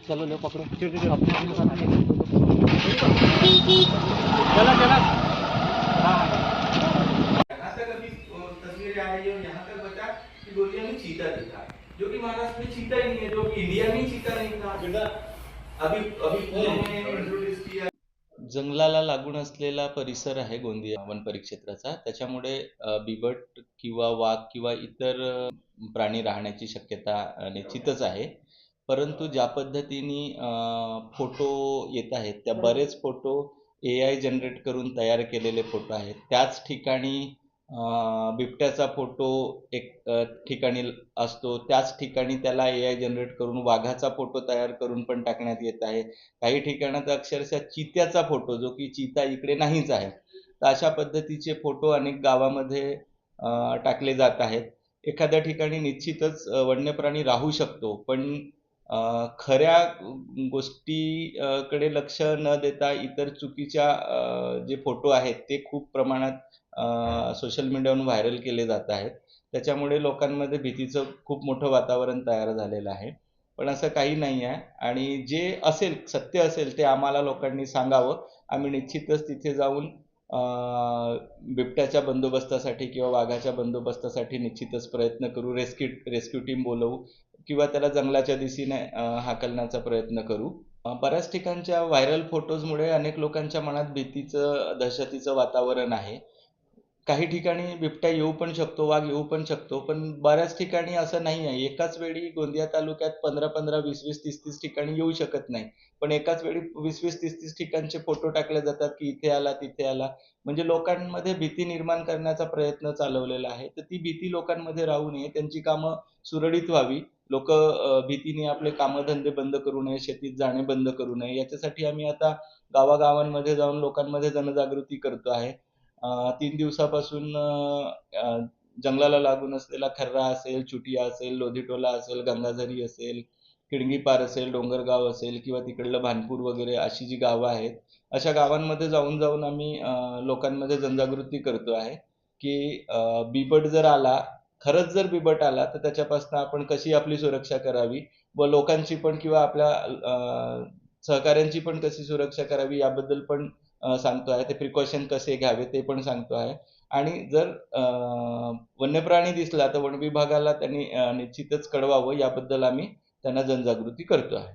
चलो लो पकड़ो। चला चला। यहाँ तक अभी तस्वीरें आ रही है और यहाँ तक बता कि गोंदिया में चीता दिखा, जो कि महाराष्ट्र में चीता ही नहीं है, जो इंडिया में चीता नहीं था। अभी अभी इंट्रोड्यूस किया। जंगलाला लागून असलेला परिसर आहे गोंदिया वन परिक्षेत्राचा, त्याच्यामुळे बिबट किंवा वाघ किंवा इतर प्राणी राहण्याची शक्यता निश्चितच आहे. परंतु ज्या पद्धतीने फोटो येत आहेत त्या बरेच फोटो AI जनरेट करून तयार केलेले फोटो आहेत. त्याच ठिकाणी बिबट्याचा फोटो एक ठिकाणी असतो, त्याच ठिकाणी त्याला AI जनरेट करून वाघाचा फोटो तयार करून पण टाकण्यात येत आहे. काही ठिकाणात अक्षरशः चित्याचा फोटो, जो की चिता इकडे नाहीच आहे, तर अशा पद्धतीचे फोटो अनेक गावामध्ये टाकले जात आहेत. एखाद्या ठिकाणी निश्चितच वन्यप्राणी राहू शकतो, पण खऱ्या गोष्टीकडे लक्ष न देता इतर चुकीच्या जे फोटो आहेत ते खूप प्रमाणात सोशल मीडियावरून व्हायरल केले जात आहेत. त्याच्यामुळे लोकांमध्ये भीतीचं खूप मोठं वातावरण तयार झालेलं आहे. पण असं काही नाही आहे, आणि जे असेल सत्य असेल ते आम्हाला लोकांनी सांगावं. आम्ही निश्चितच तिथे जाऊन बिबट्याच्या बंदोबस्तासाठी किंवा वाघाच्या बंदोबस्तासाठी निश्चितच प्रयत्न करू. रेस्क्यू टीम बोलवू किंवा त्याला जंगलाच्या दिशेने हाकलण्याचा प्रयत्न करू. बऱ्याच ठिकाणच्या व्हायरल फोटोजमुळे अनेक लोकांच्या मनात भीतीचं, दहशतीचं वातावरण आहे. काही ठिकाणी बिबट्या येऊ पण शकतो, वाघ येऊ पण शकतो, पण बऱ्याच ठिकाणी असं नाही आहे. एकाच वेळी गोंदिया तालुक्यात 15-15, 20-20, 30-30 ठिकाणी येऊ शकत नाही, पण एकाच वेळी 20-20, 30-30 ठिकाणचे फोटो टाकले जातात की इथे आला, तिथे आला. म्हणजे लोकांमध्ये भीती निर्माण करण्याचा प्रयत्न चालवलेला आहे. तर ती भीती लोकांमध्ये राहू नये, त्यांची कामं सुरळीत व्हावी. लोक भीतीने आपले कामधंदे बंद करू नये, शेतीत जाणे बंद करू नये. याच्यासाठी आम्ही आता गावागावांमध्ये जाऊन लोकांमध्ये जनजागृती करतो आहे. 3 दिवसापासून जंगलाला लागून असलेला खर्रा असेल, चुटिया असेल, लोधीटोला असेल, गंगाझरी असेल, किडंगीपार असेल, डोंगरगाव असेल किंवा तिकडलं भानपूर वगैरे अशी जी गावं आहेत, अशा गावांमध्ये जाऊन आम्ही लोकांमध्ये जनजागृती करतो आहे की बिबट जर आला, खरंच जर बिबट आला तर त्याच्यापासून आपण कशी आपली सुरक्षा करावी व लोकांची पण किंवा आपल्या सहकाऱ्यांची पण कशी सुरक्षा करावी याबद्दल पण सांगतो आहे. ते प्रिकॉशन कसे घ्यावे ते पण सांगतो आहे. आणि जर वन्यप्राणी दिसला तर वन विभागाला त्यांनी निश्चितच कळवावं, याबद्दल आम्ही त्यांना जनजागृती करतो आहे.